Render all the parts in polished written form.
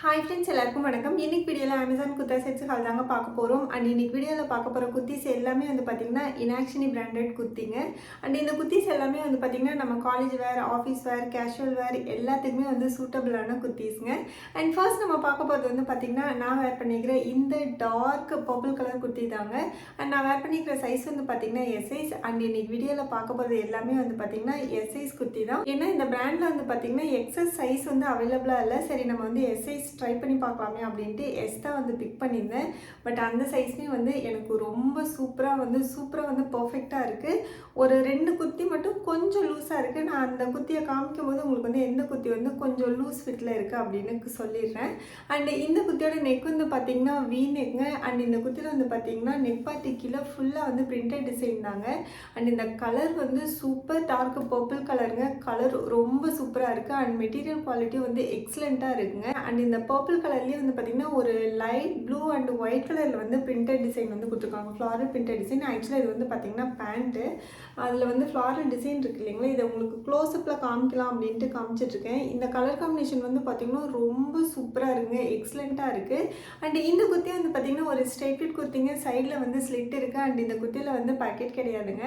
Hi friends, எல்லாருக்கும் வணக்கம். இன்னைக்கு வீடியோவில் அமேசான் குர்தா செட்ஸ் ஹால் தாங்க பார்க்க போகிறோம். அண்ட் இன்னைக்கு வீடியோவில் பார்க்க போகிற குர்த்திஸ் எல்லாமே வந்து பார்த்திங்கன்னா இனாக்ஷனி பிராண்டட் குர்த்திங்க. அண்ட் இந்த குர்த்திஸ் எல்லாமே வந்து பார்த்திங்கன்னா நம்ம காலேஜ் வேர், ஆஃபீஸ் வேர், கேஷுவல் வேர் எல்லாத்துக்குமே வந்து சூட்டபிளான குர்த்திஸ்ங்க. அண்ட் ஃபர்ஸ்ட் நம்ம பார்க்க போகிறது வந்து பார்த்திங்கன்னா நான் வேர் பண்ணிக்கிற இந்த டார்க் பர்பிள் கலர் குர்த்தி தாங்க. அண்ட் நான் வேர் பண்ணிக்கிற சைஸ் வந்து பார்த்திங்கன்னா எஸ் சைஸ். அண்ட் இன்னைக்கு வீடியோவில் பார்க்க போகிறது எல்லாமே வந்து பார்த்திங்கன்னா எஸ் சைஸ் குர்த்தி தான். ஏன்னா இந்த பிராண்டில் வந்து பார்த்திங்கன்னா எக்ஸஸ் சைஸ் வந்து அவைலபிளாக இல்லை. சரி, நம்ம வந்து எஸ் சைஸ் ட்ரை பண்ணி பார்க்கலாமே அப்படின்ட்டு எஸ் தான் வந்து பிக் பண்ணியிருந்தேன். பட் அந்த சைஸ்மே வந்து எனக்கு ரொம்ப சூப்பராக வந்து பர்ஃபெக்டாக இருக்குது. ஒரு 2 குர்த்தி மட்டும் கொஞ்சம் லூஸாக இருக்குது. நான் அந்த குர்த்தியை காமிக்கும் போது உங்களுக்கு வந்து எந்த குர்த்தி வந்து கொஞ்சம் லூஸ் ஃபிட்டில் இருக்குது அப்படின்னு சொல்லிடுறேன். அண்ட் இந்த குர்த்தியோட நெக் வந்து பார்த்திங்கன்னா வி நெக்குங்க. அண்ட் இந்த குர்த்தியில் வந்து பார்த்திங்கன்னா நெக் பார்ட்டி கீழே ஃபுல்லாக வந்து பிரிண்டட் டிசைன் தாங்க. அண்ட் இந்த கலர் வந்து சூப்பர் டார்க் பர்பிள் கலருங்க. கலர் ரொம்ப சூப்பராக இருக்குது. அண்ட் மெட்டீரியல் குவாலிட்டி வந்து எக்ஸலண்ட்டாக இருக்குங்க. அண்ட் இந்த பர்பிள் கலர்லேயே வந்து பார்த்திங்கன்னா ஒரு லைட் ப்ளூ அண்ட் ஒயிட் கலரில் வந்து பிரிண்டட் டிசைன் வந்து கொடுத்துருக்காங்க. Floral printed design. ஆக்சுவலாக இது வந்து பார்த்திங்கன்னா பேண்ட்டு, அதில் வந்து ஃப்ளாரல் டிசைன் இருக்குது இல்லைங்களா. இதை உங்களுக்கு க்ளோஸ்அப்பில் காமிக்கலாம் அப்படின்ட்டு காமிச்சிட்ருக்கேன். இந்த கலர் காம்பினேஷன் வந்து பார்த்திங்கன்னா ரொம்ப சூப்பராக இருக்குங்க, எக்ஸலண்ட்டாக இருக்குது. அண்ட் இந்த குர்த்தி வந்து பார்த்திங்கன்னா ஒரு ஸ்ட்ரைட் ஃபிட் குர்த்திங்க. சைடில் வந்து ஸ்லிட் இருக்குது. அண்ட் இந்த குர்த்தியில் வந்து பாக்கெட் கிடையாதுங்க.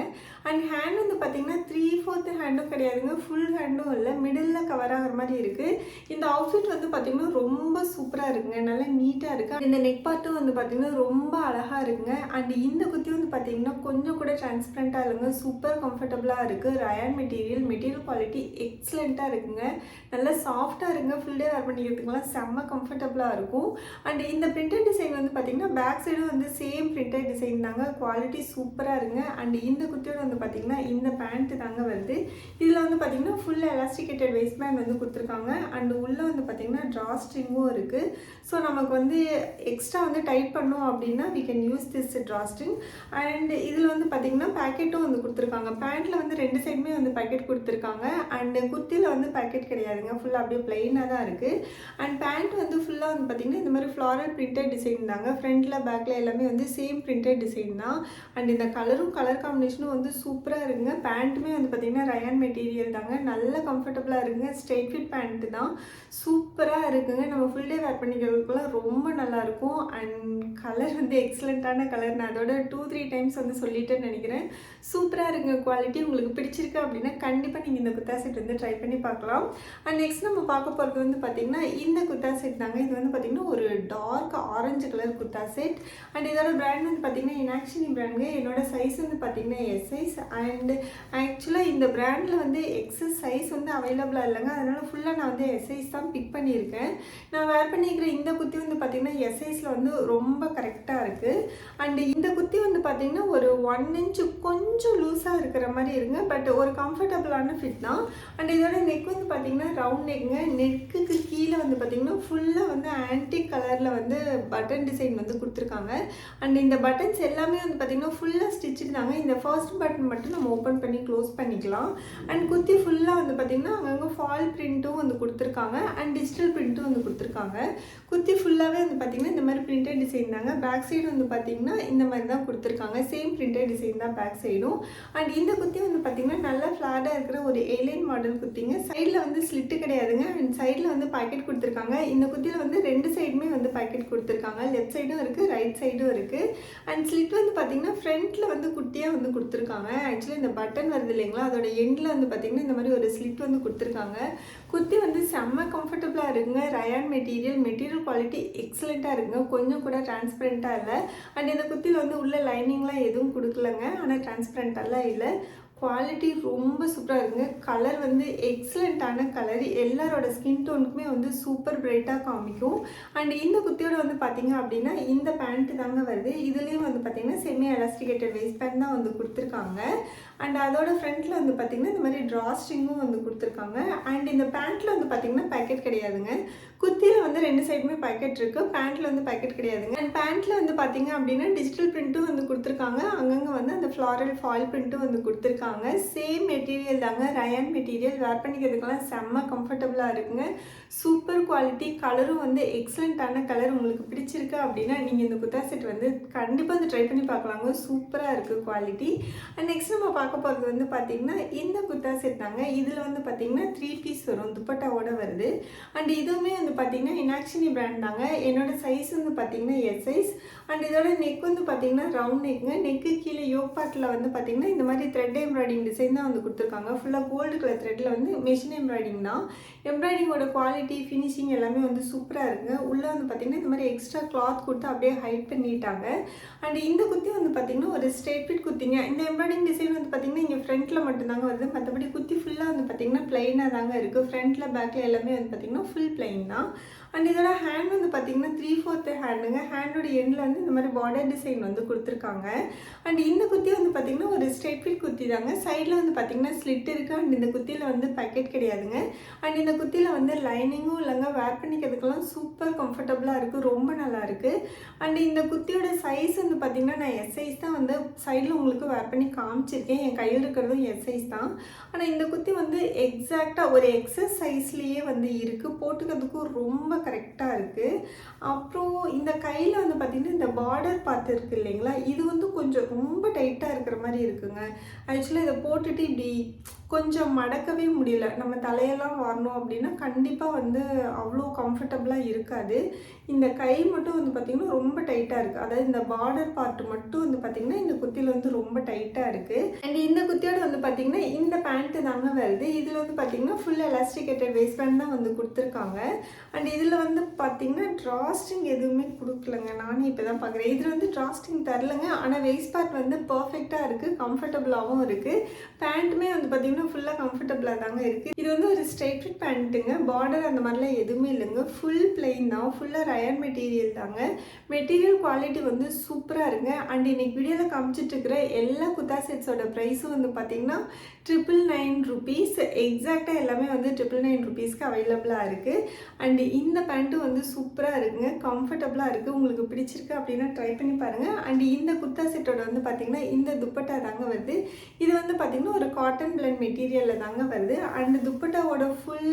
அண்ட் ஹேண்ட் வந்து பார்த்திங்கன்னா 3/4 ஹேண்டும் கிடையாதுங்க, ஃபுல் ஹேண்டும் இல்லை, மிடில் கவர் ஆகிற மாதிரி இருக்குது. இந்த அவுட்ஃபிட் வந்து பார்த்திங்கன்னா ரொம்ப சூப்பராக இருக்குங்க, நல்லா நீட்டாக இருக்குது. இந்த நெக் பார்ட்டும் வந்து பார்த்திங்கன்னா ரொம்ப அழகாக இருக்குங்க. அண்ட் இந்த குர்த்தி வந்து பார்த்திங்கன்னா கொஞ்சம் கூட டிரான்ஸ்பரண்ட்டாக இல்லைங்க, சூப்பர் கம்ஃபர்டபுளாக இருக்குது. ரயான் மெட்டீரியல் குவாலிட்டி எக்ஸலண்ட்டாக இருக்குங்க, நல்லா சாஃப்டாக இருக்குங்க. ஃபுல் டே வேர் பண்ணிக்கிறதுக்குலாம் செம்ம கம்ஃபர்டபுளாக இருக்கும். அண்ட் இந்த பிரிண்டட் டிசைன் வந்து பார்த்திங்கன்னா பேக் சைடும் வந்து சேம் பிரிண்டட் டிசைன் தாங்க, குவாலிட்டி சூப்பராக இருக்குங்க. அண்ட் இந்த குர்த்தியோட வந்து பார்த்திங்கன்னா இந்த பேண்ட்டு தாங்க வருது. இதில் வந்து பார்த்திங்கன்னா ஃபுல் எலாஸ்டிகேட்டட் வேஸ்ட் பேண்ட் வந்து கொடுத்துருக்காங்க. அண்ட் உள்ளே வந்து பார்த்திங்கன்னா ட்ரா ஸ்ட்ரிங்கும் இருக்குது. ஸோ நமக்கு வந்து எக்ஸ்ட்ரா வந்து டைட் பண்ணோம் அப்படின்னா we can use this draw string. And இதில் வந்து பார்த்திங்கன்னா பேக்கெட்டும் வந்து கொடுத்துருக்காங்க. பேண்ட்டில் வந்து 2 சைடுமே வந்து பேக்கெட் கொடுத்துருக்காங்க. அண்டு குர்த்தியில் வந்து பேக்கெட் கிடையாதுங்க, ஃபுல்லாக அப்படியே பிளெயினாக தான் இருக்குது. அண்ட் பேண்ட் வந்து ஃபுல்லாக வந்து பார்த்திங்கன்னா இந்த மாதிரி ஃப்ளாரல் பிரிண்டட் டிசைன் தாங்க. ஃப்ரண்ட்டில் பேக்கில் எல்லாமே வந்து சேம் பிரிண்டட் டிசைன் தான். அண்ட் இந்த கலர் காம்பினேஷனும் வந்து சூப்பராக இருக்குங்க. பேண்ட்டுமே வந்து பார்த்திங்கன்னா ரயான் மெட்டீரியல் தாங்க, நல்ல கம்ஃபர்டபுளாக இருக்குங்க. ஸ்ட்ரெயிட் ஃபிட் பேண்ட்டு தான், சூப்பராக இருக்குங்க. நம்ம ஃபுல் டே வேர் பண்ணிக்கிறதுக்குலாம் ரொம்ப நல்லாயிருக்கும். அண்ட் கலர் வந்து எக்ஸலண்ட்டான கலர். நான் அதோட 2-3 டைம்ஸ் வந்து சொல்லிட்டேன்னு நினைக்கிறேன். சூப்பராக இருக்குங்க குவாலிட்டி. உங்களுக்கு பிடிச்சிருக்கு அப்படின்னா கண்டிப்பாக நீங்கள் இந்த குர்தா செட் வந்து ட்ரை பண்ணி பார்க்கலாம். அண்ட் நெக்ஸ்ட் நம்ம பார்க்க போகிறது வந்து பார்த்திங்கன்னா இந்த குர்தா செட் தாங்க. இது வந்து பார்த்திங்கன்னா ஒரு dark orange colour kurta set. And இதோட பிராண்ட் வந்து பார்த்திங்கன்னா இனாக்ஷனி பிராண்டுங்க. என்னோட சைஸ் வந்து பார்த்திங்கன்னா எஸ் சைஸ். அண்ட் ஆக்சுவலாக இந்த பிராண்டில் வந்து எக்ஸஸ் சைஸ் வந்து அவைலபிளாக இல்லைங்க, அதனால் ஃபுல்லாக நான் வந்து எஸ் சைஸ் தான் பிக் பண்ணியிருக்கேன். நான் வேர் பண்ணிக்கிற இந்த குர்த்தி வந்து பார்த்திங்கன்னா எஸ் சைஸில் வந்து ரொம்ப கரெக்டாக இருக்குது. அண்டு இந்த குர்த்தி வந்து பார்த்திங்கன்னா ஒரு 1 இன்ச் கொஞ்சம் லூஸாக இருக்கிற மாதிரி இருங்க, பட் ஒரு கம்ஃபர்டபுளான ஃபிட் தான். அண்ட் இதோட நெக் வந்து பார்த்திங்கன்னா ரவுண்ட் நெக்குங்க. நெக்குக்கு கீழே வந்து பார்த்திங்கன்னா ஃபுல்லாக வந்து ஆன்டிக் கலரில் வந்து பட்டன் டிசைன் வந்து கொடுத்துருக்காங்க. அண்ட் இந்த பட்டன்ஸ் எல்லாமே வந்து பார்த்திங்கன்னா ஃபுல்லாக ஸ்டிச்சு தாங்க. இந்த ஃபர்ஸ்ட் பட்டன் மட்டும் நம்ம ஓப்பன் பண்ணி க்ளோஸ் பண்ணிக்கலாம். அண்ட் குர்த்தி ஃபுல்லாக வந்து பார்த்திங்கன்னா அங்கங்கே ஃபால் பிரிண்ட்டும் வந்து கொடுத்துருக்காங்க. அண்ட் டிஜிட்டல் பிரிண்ட்டும் வந்து கொடுத்துருக்காங்க. குர்த்தி ஃபுல்லாகவே வந்து பார்த்திங்கன்னா இந்த மாதிரி பிரிண்டட் டிசைன் தாங்க. பேக் சைடு வந்து பார்த்திங்கன்னா இந்த மாதிரி தான் கொடுத்துருக்காங்க, சேம் பிரிண்டட் டிசைன் தான் பேக் சைடும். அண்ட் இந்த குர்த்தி வந்து பார்த்திங்கன்னா நல்லா ஃப்ளாட்டாக இருக்கிற ஒரு ஏலியன் மாடல் குர்த்திங்க. சைடில் வந்து ஸ்லிட்டு கிடையாதுங்க. அண்ட் சைடில் வந்து பாக்கெட் கொடுத்துருக்காங்க. இந்த குர்த்தியில் வந்து 2 சைடுமே வந்து பாக்கெட் கொடுத்துருக்காங்க. லெஃப்ட் சைடும் இருக்குது, ரைட் சைடும் இருக்குது. அண்ட் ஸ்லிட் வந்து பார்த்திங்கன்னா ஃப்ரண்ட்டில் வந்து குட்டியாக வந்து கொடுத்துருக்காங்க. ஆக்சுவலி இந்த பட்டன் வருது இல்லைங்களா, அதோட எண்டில் வந்து பார்த்திங்கன்னா இந்த மாதிரி ஒரு ஸ்லிட் வந்து கொடுத்துருக்காங்க. குர்த்தி வந்து செம்ம கம்ஃபர்டபுளாக இருக்குங்க. ரயான் மெட்டீரியல் குவாலிட்டி எக்ஸலண்ட்டாக இருக்குங்க, கொஞ்சம் கூட டிரான்ஸ்பரண்ட்டாக இல்லை. அண்ட் இந்த குர்த்தியில் வந்து உள்ள லைனிங்லாம் எதுவும் கொடுக்கலங்க, ஆனால் டிரான்ஸ்பரண்ட்டாலாம் இல்லை. குவாலிட்டி ரொம்ப சூப்பராக இருக்குங்க. கலர் வந்து எக்ஸலண்ட்டான கலர், எல்லாரோட ஸ்கின் டோனுக்குமே வந்து சூப்பர் பிரைட்டாக காமிக்கும். அண்ட் இந்த குர்த்தியோட வந்து பார்த்திங்க அப்படின்னா இந்த பேண்ட்டு தாங்க வருது. இதுலேயும் வந்து பார்த்திங்கன்னா செமி எலாஸ்டிகேட்டட் வேஸ்ட் பேண்ட் தான் வந்து கொடுத்துருக்காங்க. அண்ட் அதோட ஃப்ரண்ட்டில் வந்து பார்த்திங்கன்னா இந்த மாதிரி ட்ரா ஸ்ட்ரிங்கும் வந்து கொடுத்துருக்காங்க. அண்ட் இந்த பேண்ட்டில் வந்து பார்த்திங்கன்னா பேக்கெட் கிடையாதுங்க. குர்த்தியில் வந்து 2 சைடுமே பேக்கெட் இருக்குது, பேண்ட்டில் வந்து பேக்கெட் கிடையாதுங்க. அண்ட் பேண்ட்டில் வந்து பார்த்திங்க அப்படின்னா டிஜிட்டல் பிரிண்ட்டும் வந்து கொடுத்துருக்காங்க. அங்கங்கே வந்து அந்த ஃப்ளாரல் ஃபால் பிரிண்ட்டும் வந்து கொடுத்துருக்காங்க. சேம் மெட்டீரியல் தாங்க, ரயான் மெட்டீரியல். வேர் பண்ணிக்கிறதுக்கெல்லாம் செம்ம கம்ஃபர்டபுளாக இருக்குங்க. Super quality. கலரும் வந்து எக்ஸலண்ட்டான கலர். உங்களுக்கு பிடிச்சிருக்கு அப்படின்னா நீங்கள் இந்த குர்தா செட் வந்து கண்டிப்பாக வந்து ட்ரை பண்ணி பார்க்கலாங்க, சூப்பராக இருக்குது குவாலிட்டி. அண்ட் நெக்ஸ்ட் நம்ம பார்க்க போகிறது வந்து பார்த்திங்கன்னா இந்த குர்தா செட் தாங்க. இதில் வந்து பார்த்திங்கன்னா 3 பீஸ் வரும், துப்பட்டாவோட வருது. அண்ட் இதுவுமே வந்து பார்த்திங்கன்னா இனாக்ஷினி பிராண்ட் தாங்க. என்னோட சைஸ் வந்து பார்த்தீங்கன்னா எஸ் சைஸ். அண்ட் இதோட நெக் வந்து பார்த்தீங்கன்னா ரவுண்ட் நெக்குங்க. நெக்கு கீழே யோக் பார்ட்டில் வந்து பார்த்தீங்கன்னா இந்த மாதிரி த்ரெட் எம்ப்ராய்டிங் டிசைன் தான் வந்து கொடுத்துருக்காங்க. ஃபுல்லாக கோல்டு கலர் த்ரெட்டில் வந்து மிஷின் எம்ப்ராய்டிங் தான். எம்ப்ராய்டிங்கோட குவாலிட்டி ஃபினிஷிங் எல்லாமே வந்து சூப்பராக இருக்குங்க. உள்ளே வந்து பார்த்தீங்கன்னா இந்த மாதிரி எக்ஸ்ட்ரா கிளாத் கொடுத்து அப்படியே ஹைட் பண்ணிட்டாங்க. அண்ட் இந்த குத்தி வந்து பார்த்தீங்கன்னா ஒரு ஸ்ட்ரெயிட் ஃபிட் குத்திங்க. இந்த எம்ப்ராய்டிங் டிசைன் வந்து பார்த்தீங்கன்னா இங்கே ஃப்ரண்ட்டில் மட்டும்தாங்க வருது. மற்றபடி குத்தி ஃபுல்லாக வந்து பார்த்தீங்கன்னா பிளைனாக தாங்க இருக்குது. ஃப்ரண்ட்டில் பேக்கில் எல்லாமே வந்து பார்த்தீங்கன்னா ஃபுல் பிளைன் தான். அண்ட் இதோட ஹேண்ட் வந்து பார்த்தீங்கன்னா 3/4 ஹேண்டுங்க. ஹேண்டோட எண்டில் வந்து இந்த மாதிரி பார்டர் டிசைன் வந்து கொடுத்துருக்காங்க. அண்ட் இந்த குத்தி வந்து பார்த்தீங்கன்னா ஒரு ஸ்ட்ரெயிட் ஃபிட் குத்தி தாங்க. சைடில் வந்து பார்த்தீங்கன்னா ஸ்லிட் இருக்குது. அண்ட் இந்த குத்தியில் வந்து பேக்கெட் கிடையாதுங்க. அண்ட் இந்த குத்தியில் வந்து லைனிங்கும் இல்லைங்க. வேர் பண்ணிக்கிறதுக்கெல்லாம் சூப்பர் கம்ஃபர்டபுளாக இருக்குது. ரொம்ப நல்லா இருக்குது. அண்ட் இந்த குத்தியோட சைஸ் வந்து பார்த்தீங்கன்னா நான் எஸ் சைஸ் தான் வந்து சைடில் உங்களுக்கு வேர் பண்ணி காமிச்சிருக்கேன். என் கையில் இருக்கிறதும் எஸ் சைஸ் தான். ஆனால் இந்த குத்தி வந்து எக்ஸாக்டாக ஒரு எக்ஸஸ் சைஸ்லேயே வந்து இருக்குது. போட்டுக்கிறதுக்கும் ரொம்ப கரெக்டாக இருக்குது. அப்புறம் இந்த கையில் வந்து பார்த்திங்கன்னா இந்த பார்டர் பார்த்து இருக்குது இல்லைங்களா, இது வந்து கொஞ்சம் ரொம்ப டைட்டாக இருக்கிற மாதிரி இருக்குங்க. ஆக்சுவலாக இதை போட்டுட்டு இப்படி கொஞ்சம் மடக்கவே முடியல. நம்ம தலையெல்லாம் வரணும் அப்படின்னா கண்டிப்பாக வந்து அவ்வளோ கம்ஃபர்டபுளாக இருக்காது. இந்த கை மட்டும் வந்து பார்த்திங்கன்னா ரொம்ப டைட்டாக இருக்குது. அதாவது இந்த பார்டர் பார்ட் மட்டும் வந்து பார்த்திங்கன்னா இந்த குத்தியில் வந்து ரொம்ப டைட்டாக இருக்குது. அண்ட் இந்த குத்தியோட வந்து பார்த்திங்கன்னா இந்த பேண்ட்டு தாங்க வருது. இதில் வந்து பார்த்திங்கன்னா ஃபுல் எலாஸ்டிகேட்டட் வேஸ்ட் பேண்ட் தான் வந்து கொடுத்துருக்காங்க. அண்ட் இதில் வந்து பார்த்திங்கன்னா ட்ராஸ்டிங் எதுவுமே கொடுக்கலங்க. நானே இப்போ தான் பார்க்குறேன். இதில் வந்து ட்ராஸ்டிங் தரலங்க. ஆனால் வேஸ்ட் பார்ட் வந்து பர்ஃபெக்டாக இருக்குது, கம்ஃபர்டபுளாகவும் இருக்குது. பேண்ட்டுமே வந்து பார்த்திங்கன்னா ஃபுல்லாக கம்ஃபர்டபுளாக தாங்க இருக்குது. இது வந்து ஒரு ஸ்ட்ரெயிட் ஃபிட் பேண்ட்டுங்க. பார்டர் அந்த மாதிரிலாம் எதுவுமே இல்லைங்க. ஃபுல் பிளெயின் தான். ஃபுல்லாக ரயன் மெட்டீரியல் தாங்க. மெட்டீரியல் குவாலிட்டி வந்து சூப்பராக இருக்குங்க. அண்ட் இன்னைக்கு வீடியோவில் காமிச்சிட்டு இருக்கிற எல்லா குர்தா செட்ஸோட ப்ரைஸும் வந்து பார்த்திங்கன்னா 999 rupees. எக்ஸாக்டாக எல்லாமே வந்து 999 rupeesக்கு அவைலபிளாக இருக்குது. அண்ட் இந்த பேண்ட்டும் வந்து சூப்பராக இருக்குங்க. கம்ஃபர்டபுளாக இருக்குது. உங்களுக்கு பிடிச்சிருக்கு அப்படின்னா ட்ரை பண்ணி பாருங்கள். அண்ட் இந்த குர்தா செட்டோட வந்து பார்த்திங்கன்னா இந்த துப்பட்டா தாங்க வருது. இது வந்து பார்த்திங்கன்னா ஒரு காட்டன் பிளண்ட் மெட்டீரியலில் தாங்க வருது. அண்ட் துப்பட்டாவோட ஃபுல்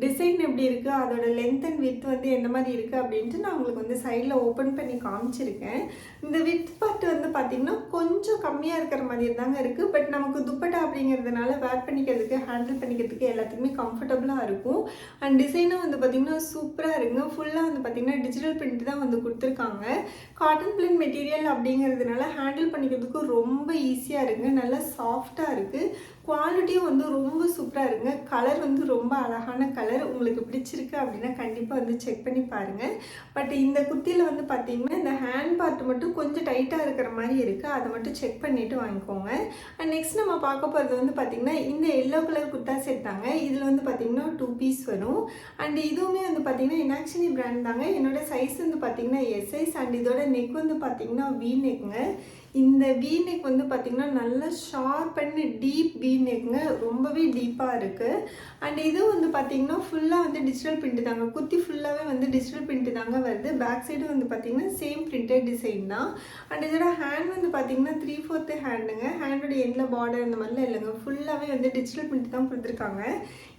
டிசைன் எப்படி இருக்குது, அதோட லென்த் அண்ட் வித் வந்து எந்த மாதிரி இருக்குது அப்படின்ட்டு நான் உங்களுக்கு வந்து சைடில் ஓப்பன் பண்ணி காமிச்சிருக்கேன். இந்த வித் பார்ட் வந்து பார்த்திங்கன்னா கொஞ்சம் கம்மியாக இருக்கிற மாதிரி தாங்க இருக்குது. பட் நமக்கு துப்பட்டா அப்படிங்கிறதுனால வேர் பண்ணிக்கிறதுக்கு, ஹேண்டில் பண்ணிக்கிறதுக்கு எல்லாத்துக்குமே கம்ஃபர்டபுளாக இருக்கும். அண்ட் டிசைனும் வந்து பார்த்திங்கன்னா சூப்பராக இருக்குங்க. ஃபுல்லாக வந்து பார்த்திங்கன்னா டிஜிட்டல் பிரிண்ட் தான் வந்து கொடுத்துருக்காங்க. காட்டன் பிளண்ட் மெட்டீரியல் அப்படிங்கிறதுனால ஹேண்டில் பண்ணிக்கிறதுக்கு ரொம்ப ஈஸியாக இருக்குங்க. நல்லா சாஃப்டாக இருக்குது. குவாலிட்டியும் வந்து ரொம்ப சூப்பராக இருக்குங்க. கலர் வந்து ரொம்ப அழகான கலர். உங்களுக்கு பிடிச்சிருக்கு அப்படின்னா கண்டிப்பாக வந்து செக் பண்ணி பாருங்கள். பட் இந்த குர்த்தியில் வந்து பார்த்திங்கன்னா இந்த ஹேண்ட் பார்ட் மட்டும் கொஞ்சம் டைட்டாக இருக்கிற மாதிரி இருக்குது. அதை மட்டும் செக் பண்ணிவிட்டு வாங்கிக்கோங்க. அண்ட் நெக்ஸ்ட் நம்ம பார்க்க போகிறது வந்து பார்த்திங்கன்னா இந்த எல்லோ கலர் குர்தா செட் தாங்க. இதில் வந்து பார்த்திங்கன்னா 2 பீஸ் வரும். அண்ட் இதுவுமே வந்து பார்த்திங்கன்னா இனாக்ஷினி பிராண்ட் தாங்க. என்னோட சைஸ் வந்து பார்த்திங்கன்னா எஸ் சைஸ். அண்ட் இதோட நெக் வந்து பார்த்திங்கன்னா வி நெக்குங்க. இந்த வி நெக் வந்து பார்த்திங்கன்னா நல்லா ஷார்ப் அண்ட் டீப் வி நெக்குங்க. ரொம்பவே டீப்பாக இருக்குது. அண்ட் இது வந்து பார்த்திங்கன்னா ஃபுல்லாக வந்து டிஜிட்டல் பிரிண்ட் தாங்க. குர்த்தி ஃபுல்லாகவே வந்து டிஜிட்டல் பிரிண்ட் தாங்க வருது. பேக் சைடு வந்து பார்த்திங்கன்னா சேம் பிரிண்டட் டிசைன் தான். அண்ட் இதோட ஹேண்ட் வந்து பார்த்திங்கன்னா 3/4 ஹேண்டுங்க. ஹேண்டோட எண்டில் பார்டர் அந்த மாதிரிலாம் இல்லைங்க. ஃபுல்லாகவே வந்து டிஜிட்டல் பிரிண்ட் தான் கொடுத்துருக்காங்க.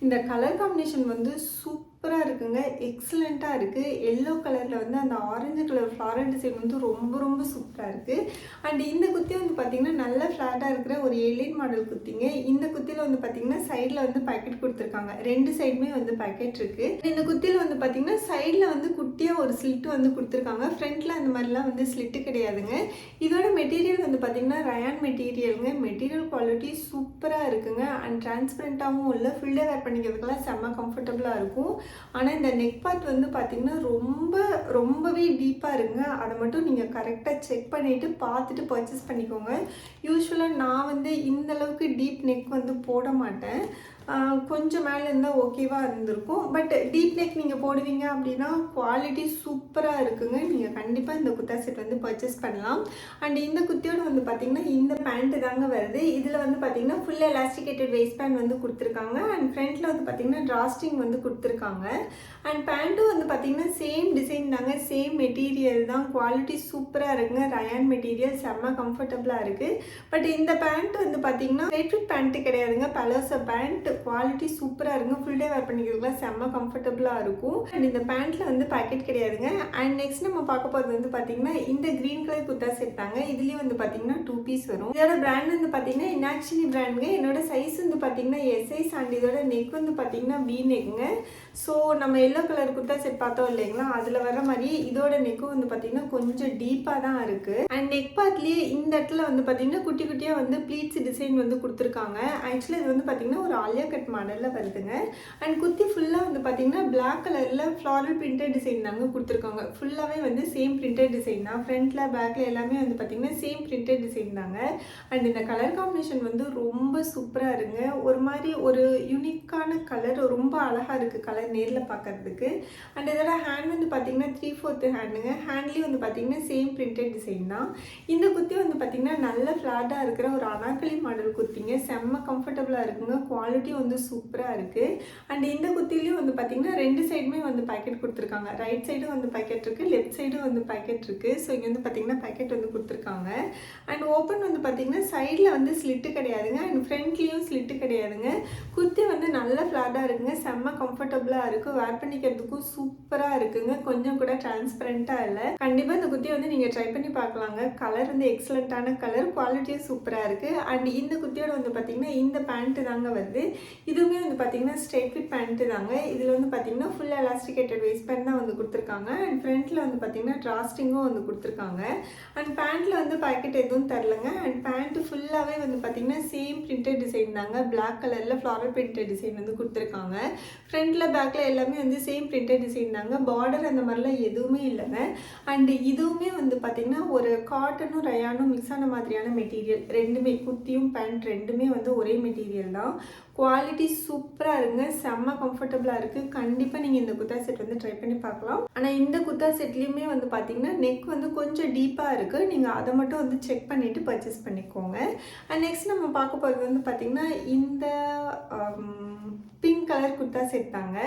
இந்த கலர் காம்பினேஷன் வந்து சூப்பராக இருக்குங்க. எக்ஸலண்ட்டாக இருக்குது. எல்லோ கலரில் வந்து அந்த ஆரஞ்சு கலர் ஃப்ளாரல் டிசைன் வந்து ரொம்ப ரொம்ப சூப்பராக இருக்குது. அண்ட் இந்த குர்த்தி வந்து பார்த்திங்கன்னா நல்ல ஃப்ளாட்டாக இருக்கிற ஒரு ஏலியன் மாடல் குர்த்திங்க. இந்த குர்த்தியில் வந்து பார்த்திங்கன்னா சைடில் வந்து பேக்கெட் கொடுத்துருக்காங்க. ரெண்டு சைடுமே வந்து பேக்கெட் இருக்குது. இந்த குர்த்தியில் வந்து பார்த்திங்கன்னா சைடில் வந்து குட்டியாக ஒரு ஸ்லிட்டு வந்து கொடுத்துருக்காங்க. ஃப்ரண்ட்டில் அந்த மாதிரிலாம் வந்து ஸ்லிட்டு கிடையாதுங்க. இதோட மெட்டீரியல் வந்து பார்த்திங்கன்னா ரயான் மெட்டீரியலுங்க. மெட்டீரியல் குவாலிட்டி சூப்பராக இருக்குங்க. அண்ட் டிரான்ஸ்பரண்ட்டாகவும் இல்லை. ஃபுல் டே வேர் பண்ணிக்கிறதுக்கெல்லாம் செம்ம கம்ஃபர்டபுளாக இருக்கும். ஆனால் இந்த நெக் பார்ட் வந்து பார்த்திங்கன்னா ரொம்பவே டீப்பாக இருக்குங்க. அதை மட்டும் நீங்கள் கரெக்டாக செக் பண்ணிவிட்டு பார்த்துட்டு பர்ச்சேஸ் பண்ணிக்கோங்க. யூஸ்வலாக நான் வந்து இந்த அளவுக்கு டீப் நெக் வந்து போட மாட்டேன். கொஞ்சம் மேலே இருந்தால் ஓகேவாக இருந்திருக்கும். பட் டீப் நெக் நீங்கள் போடுவீங்க அப்படின்னா குவாலிட்டி சூப்பராக இருக்குங்க. நீங்கள் கண்டிப்பாக இந்த குர்தா செட் வந்து பர்ச்சேஸ் பண்ணலாம். அண்ட் இந்த குர்த்தியோட வந்து பார்த்திங்கன்னா இந்த பேண்ட்டு தாங்க வருது. இதில் வந்து பார்த்திங்கன்னா ஃபுல் எலாஸ்டிகேட்டட் வேஸ்ட் பேண்ட் வந்து கொடுத்துருக்காங்க. அண்ட் ஃப்ரண்ட்டில் வந்து பார்த்திங்கன்னா ட்ராஸ்டிங் வந்து கொடுத்துருக்காங்க. அண்ட் பேண்ட்டும் வந்து பார்த்திங்கன்னா சேம் டிசைன் சேம் தாங்க, சேம் மெட்டீரியல் தான், குவாலிட்டி சூப்பராக இருக்குங்க. ரயான் மெட்டீரியல் செம்ம கம்ஃபர்டபுளாக இருக்குது. பட் இந்த பேண்ட் வந்து பார்த்தீங்கன்னா ஸ்ட்ரெயிட் ஃபிட் பேண்ட்டு கிடையாதுங்க, பலோசா பேண்ட். குவாலிட்டி சூப்பராக இருக்குங்க, ஃபுல் டே வேர் பண்ணிக்கிறதுக்குலாம் செம்ம கம்ஃபர்டபுளாக இருக்கும். அண்ட் இந்த பேண்ட்டில் வந்து பாக்கெட் கிடையாதுங்க. அண்ட் நெக்ஸ்ட் நம்ம பார்க்க போகிறது வந்து பார்த்தீங்கன்னா இந்த க்ரீன் கலர் குர்தா செட் தாங்க. இதுலேயும் வந்து பார்த்தீங்கன்னா 2 பீஸ் வரும். இதோட பிராண்ட் வந்து பார்த்தீங்கன்னா இனாக்ஷினி பிராண்டுங்க. என்னோட சைஸ் வந்து பார்த்தீங்கன்னா எஸ்ஐஸ். அண்ட் இதோட நெக் வந்து பார்த்தீங்கன்னா வி நெக்குங்க. ஸோ நம்ம எல்லோ கலர் குர்தா செட் பார்த்தோம் இல்லைங்களா, அதில் வர மாதிரி இதோட நெக்கும் வந்து பார்த்தீங்கன்னா கொஞ்சம் டீப்பாக தான் இருக்குது. அண்ட் நெக் பார்ட்லேயே இந்த இடத்துல வந்து பார்த்தீங்கன்னா குட்டி குட்டியாக வந்து ப்ளீட்ஸ் டிசைன் வந்து கொடுத்துருக்காங்க. ஆக்சுவலாக இது வந்து பார்த்தீங்கன்னா ஒரு ஆலியா கட் மாடலில் வருதுங்க. அண்ட் குத்தி ஃபுல்லாக வந்து பார்த்தீங்கன்னா பிளாக் கலரில் ஃப்ளாரல் பிரிண்டட் டிசைன் தாங்க கொடுத்துருக்காங்க. ஃபுல்லாகவே வந்து சேம் பிரிண்டட் டிசைன் தான். ஃப்ரண்ட்டில் பேக்கில் எல்லாமே வந்து பார்த்தீங்கன்னா சேம் பிரிண்டட் டிசைன் தாங்க. அண்ட் இந்த கலர் காம்பினேஷன் வந்து ரொம்ப சூப்பராக இருங்க. ஒரு மாதிரி ஒரு யூனிக்கான கலர், ரொம்ப அழகாக இருக்குது கலர் நேரில் பார்க்கறதுக்கு. அண்ட் இதோட ஹேண்ட் வந்து பார்த்தீங்கன்னா 3/4 ஹேண்டுங்க. ஹேண்ட்லேயும் வந்து பார்த்தீங்கன்னா சேம் பிரிண்டட் டிசைன் தான். இந்த குர்த்தி வந்து பார்த்தீங்கன்னா நல்ல ஃப்ளாட்டாக இருக்கிற ஒரு அனார்கலி மாடல் குர்த்திங்க. செம்ம கம்ஃபர்டபுளாக இருக்குங்க, குவாலிட்டியும் வந்து சூப்பராக இருக்குது. அண்ட் இந்த குர்த்திலையும் வந்து பார்த்தீங்கன்னா 2 சைடுமே வந்து பேக்கெட் கொடுத்துருக்காங்க. ரைட் சைடும் வந்து பேக்கெட் இருக்குது, லெஃப்ட் சைடும் வந்து பேக்கெட் இருக்குது. ஸோ இங்கே வந்து பார்த்தீங்கன்னா பேக்கெட் வந்து கொடுத்துருக்காங்க. அண்ட் ஓப்பன் வந்து பார்த்தீங்கன்னா சைடில் வந்து ஸ்லிட்டு கிடையாதுங்க. அண்ட் ஃப்ரண்ட்லேயும் ஸ்லிட்டு கிடையாதுங்க. குர்த்தி வந்து நல்ல ஃப்ளாட்டாக இருக்குங்க, செம்ம கம்ஃபர்டபுளாக இருக்குது, வேர் பண்ணிக்கிறதுக்கும் சூப்பராக இருக்குங்க. கொஞ்சம் கூட டிரான்ஸ்பரண்ட்டாக இல்லை. கண்டிப்பாக இந்த குர்த்தியை வந்து நீங்கள் ட்ரை பண்ணி பார்க்கலாங்க. கலர் வந்து எக்ஸலண்ட்டான கலர், குவாலிட்டியும் சூப்பராக இருக்குது. அண்ட் இந்த குர்த்தியோட வந்து பார்த்தீங்கன்னா இந்த பேண்ட்டு தாங்க வருது. இதுவுமே வந்து பார்த்தீங்கன்னா ஸ்ட்ரெயிட் ஃபிட் பேண்ட்டு தாங்க. இதில் வந்து பார்த்தீங்கன்னா ஃபுல் எலாஸ்டிகேட்டட் வேஸ்ட் பேண்ட் தான் வந்து கொடுத்துருக்காங்க. அண்ட் ஃப்ரண்ட்டில் வந்து பார்த்தீங்கன்னா டிராஸ்டிங்கும் வந்து கொடுத்துருக்காங்க. அண்ட் பேண்ட்டில் வந்து பாக்கெட் எதுவும் தரலங்க. அண்ட் பேண்ட்டு ஃபுல்லாகவே வந்து பார்த்தீங்கன்னா சேம் பிரிண்டட் டிசைன் தாங்க. பிளாக் கலரில் ஃப்ளாரல் பிரிண்டட் டிசைன் வந்து கொடுத்துருக்காங்க. ஃப்ரண்ட்டில் பேக்கில் எல்லாமே வந்து சேம் பிரிண்டட் டிசைன் தாங்க. பார்டர் அந்த மாதிரிலாம் எதுவுமே இல்லைங்க. அண்டு இதுவுமே வந்து பார்த்திங்கன்னா ஒரு காட்டனும் ரயானும் மிக்ஸ் ஆன மாதிரியான மெட்டீரியல். ரெண்டுமே குர்த்தியும் பேண்ட் ரெண்டுமே வந்து ஒரே மெட்டீரியல் தான். குவாலிட்டி சூப்பராக இருக்குங்க, செம்ம கம்ஃபர்டபுளாக இருக்குது. கண்டிப்பாக நீங்கள் இந்த குர்தா செட் வந்து ட்ரை பண்ணி பார்க்கலாம். ஆனால் இந்த குர்தா செட்லேயுமே வந்து பார்த்தீங்கன்னா நெக் வந்து கொஞ்சம் டீப்பாக இருக்குது. நீங்கள் அதை மட்டும் வந்து செக் பண்ணிவிட்டு பர்ச்சேஸ் பண்ணிக்கோங்க. அண்ட் நெக்ஸ்ட் நம்ம பார்க்க போகிறது வந்து பார்த்திங்கன்னா இந்த பிங்க் கலர் குர்தா செட் தாங்க.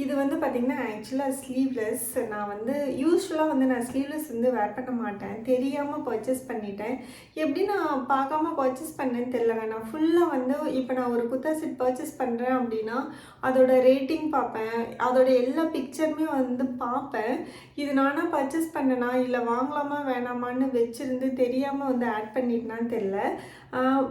இது வந்து பார்த்திங்கன்னா ஆக்சுவலாக ஸ்லீவ்லெஸ். நான் வந்து யூஸ்வலாக வந்து நான் ஸ்லீவ்லெஸ் வந்து வேர் பண்ண மாட்டேன், தெரியாமல் பர்ச்சேஸ் பண்ணிட்டேன். எப்படி நான் பார்க்காம பர்ச்சேஸ் பண்ணேன்னு தெரியலங்க. நான் ஃபுல்லாக வந்து இப்போ நான் ஒரு குர்தா செட் பர்ச்சேஸ் பண்ணுறேன் அப்படின்னா அதோட ரேட்டிங் பார்ப்பேன், அதோட எல்லா பிக்சருமே வந்து பார்ப்பேன். இது நானாக பர்ச்சேஸ் பண்ணேனா இல்லை வாங்கலாமா வேணாமான்னு வச்சுருந்து தெரியாமல் வந்து ஆட் பண்ணிட்டேனான்னு தெரில.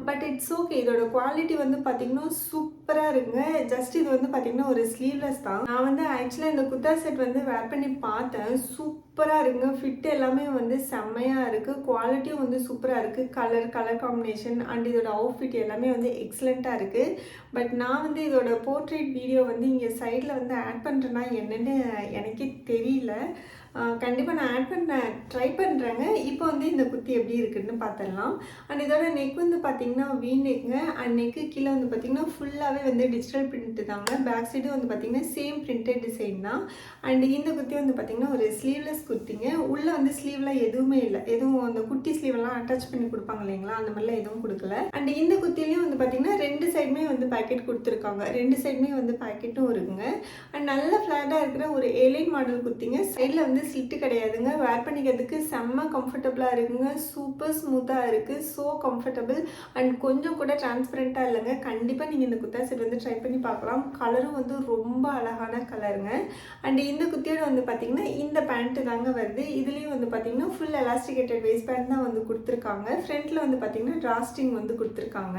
But it's okay. இதோட குவாலிட்டி வந்து பார்த்திங்கன்னா சூப்பராக இருக்குங்க. ஜஸ்ட் இது வந்து பார்த்திங்கன்னா ஒரு ஸ்லீவ்லெஸ் தான். நான் வந்து ஆக்சுவலாக இந்த குர்தா செட் வந்து வேர் பண்ணி பார்த்தேன், சூப்பராக இருக்குங்க. ஃபிட் எல்லாமே வந்து செம்மையாக இருக்குது, குவாலிட்டியும் வந்து சூப்பராக இருக்குது. கலர் காம்பினேஷன் அண்ட் இதோட அவுட்ஃபிட் எல்லாமே வந்து எக்ஸலண்ட்டாக இருக்குது. பட் நான் வந்து இதோட போர்ட்ரேட் வீடியோ வந்து இங்கே சைடில் வந்து ஆட் பண்ணுறேன்னா என்னென்னு எனக்கே தெரியல. கண்டிப்பாக நான் ஆட் பண்ண ட்ரை பண்ணுறேங்க. இப்போ வந்து இந்த குர்த்தி எப்படி இருக்குதுன்னு பார்த்துடலாம். அண்ட் இதோட நெக் வந்து பார்த்திங்கன்னா வி நெக்குங்க. அண்ட் நெக்கு கீழே வந்து பார்த்திங்கன்னா ஃபுல்லாகவே வந்து டிஜிட்டல் பிரிண்ட்டு தாங்க. பேக் சைடு வந்து பார்த்திங்கன்னா சேம் பிரிண்டட் டிசைன் தான். அண்ட் இந்த குர்த்தி வந்து பார்த்திங்கன்னா ஒரு ஸ்லீவ்லெஸ் குர்த்திங்க. உள்ளே வந்து ஸ்லீவ்லாம் எதுவுமே இல்லை, எதுவும் அந்த குட்டி ஸ்லீவெல்லாம் அட்டாச் பண்ணி கொடுப்பாங்க இல்லைங்களா, அந்த மாதிரிலாம் எதுவும் கொடுக்கல. அண்ட் இந்த குர்த்திலையும் வந்து பார்த்திங்கன்னா 2 சைடுமே வந்து பேக்கெட் கொடுத்துருக்காங்க. 2 சைடுமே வந்து பேக்கெட்டும் இருக்குங்க. அண்ட் நல்ல ஃப்ளாட்டாக இருக்கிற ஒரு ஏலைன் மாடல் குர்த்திங்க. சைடில் வந்து ஸ்லிட்டு கிடையாதுங்க. வேர் பண்ணிக்கிறதுக்கு செம்ம கம்ஃபர்டபுளாக இருக்குங்க, சூப்பர் ஸ்மூத்தாக இருக்குது, ஸோ கம்ஃபர்டபுள். அண்ட் கொஞ்சம் கூட டிரான்ஸ்பரண்ட்டாக இல்லைங்க. கண்டிப்பாக நீங்கள் இந்த குர்தா செட் வந்து ட்ரை பண்ணி பார்க்கலாம். கலரும் வந்து ரொம்ப அழகான கலருங்க. அண்ட் இந்த குர்த்தியோட வந்து பார்த்திங்கன்னா இந்த பேண்ட்டு தாங்க வருது. இதுலேயும் வந்து பார்த்திங்கன்னா ஃபுல் எலாஸ்டிகேட்டட் வேஸ்ட் பேண்ட் தான் வந்து கொடுத்துருக்காங்க. ஃப்ரண்ட்டில் வந்து பார்த்திங்கன்னா டிராஸ்டிங் வந்து கொடுத்துருக்காங்க.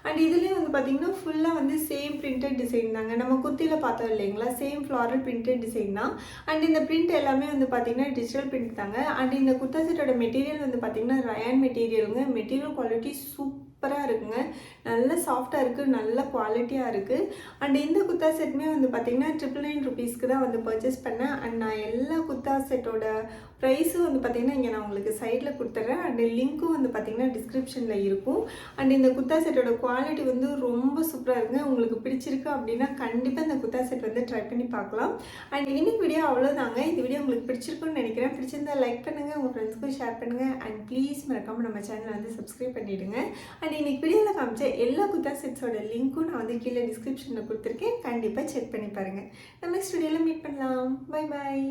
அண்ட் இதுலேயும் வந்து பார்த்திங்கன்னா ஃபுல்லாக வந்து சேம் பிரிண்டட் டிசைன் தாங்க. நம்ம குர்த்தியில் பார்த்தோம் இல்லைங்களா, சேம் ஃப்ளாரல் பிரிண்டட் டிசைன் தான். அண்ட் இந்த பிரிண்ட் எல்லாமே வந்து பார்த்தீங்கன்னா டிஜிட்டல் பிரிண்ட் தாங்க. அண்ட் இந்த குர்தா செட்டோட மெட்டீரியல் வந்து பார்த்தீங்கன்னா ரயான் மெட்டீரியலுங்க. மெட்டீரியல் குவாலிட்டி சூப்பராக இருக்குங்க, நல்ல சாஃப்டாக இருக்குது, நல்ல குவாலிட்டியாக இருக்குது. அண்ட் இந்த குர்தா செட்டுமே வந்து பார்த்திங்கன்னா 999 ருபீஸ்க்கு தான் வந்து பர்ச்சேஸ் பண்ணேன். அண்ட் நான் எல்லா குர்தா செட்டோட ப்ரைஸும் வந்து பார்த்திங்கன்னா இங்கே நான் உங்களுக்கு சைடில் கொடுத்துட்றேன். அண்ட் லிங்க்கும் வந்து பார்த்திங்கன்னா டிஸ்கிரிப்ஷனில் இருக்கும். அண்ட் இந்த குர்தா செட்டோட குவாலிட்டி வந்து ரொம்ப சூப்பராக இருக்குங்க. உங்களுக்கு பிடிச்சிருக்கு அப்படின்னா கண்டிப்பாக இந்த குர்தா செட் வந்து ட்ரை பண்ணி பார்க்கலாம். அண்ட் இன்னைக்கு வீடியோ அவ்வளோதாங்க. இந்த வீடியோ உங்களுக்கு பிடிச்சிருக்குன்னு நினைக்கிறேன். பிடிச்சிருந்தா லைக் பண்ணுங்கள், உங்கள் ஃப்ரெண்ட்ஸ்க்கும் ஷேர் பண்ணுங்கள். அண்ட் ப்ளீஸ் மறக்காமல் நம்ம சேனலை வந்து சப்ஸ்கிரைப் பண்ணிவிடுங்க. அண்ட் இன்னைக்கு வீடியோவில் காமிச்ச எல்லா குர்தா செட்ஸோட லிங்க்கும் நான் வந்து கீழே டிஸ்கிரிப்ஷனில் கொடுத்துருக்கேன். கண்டிப்பாக செக் பண்ணி பாருங்கள். நம்ம நெக்ஸ்ட் வீடியோவில் மீட் பண்ணலாம். Bye bye.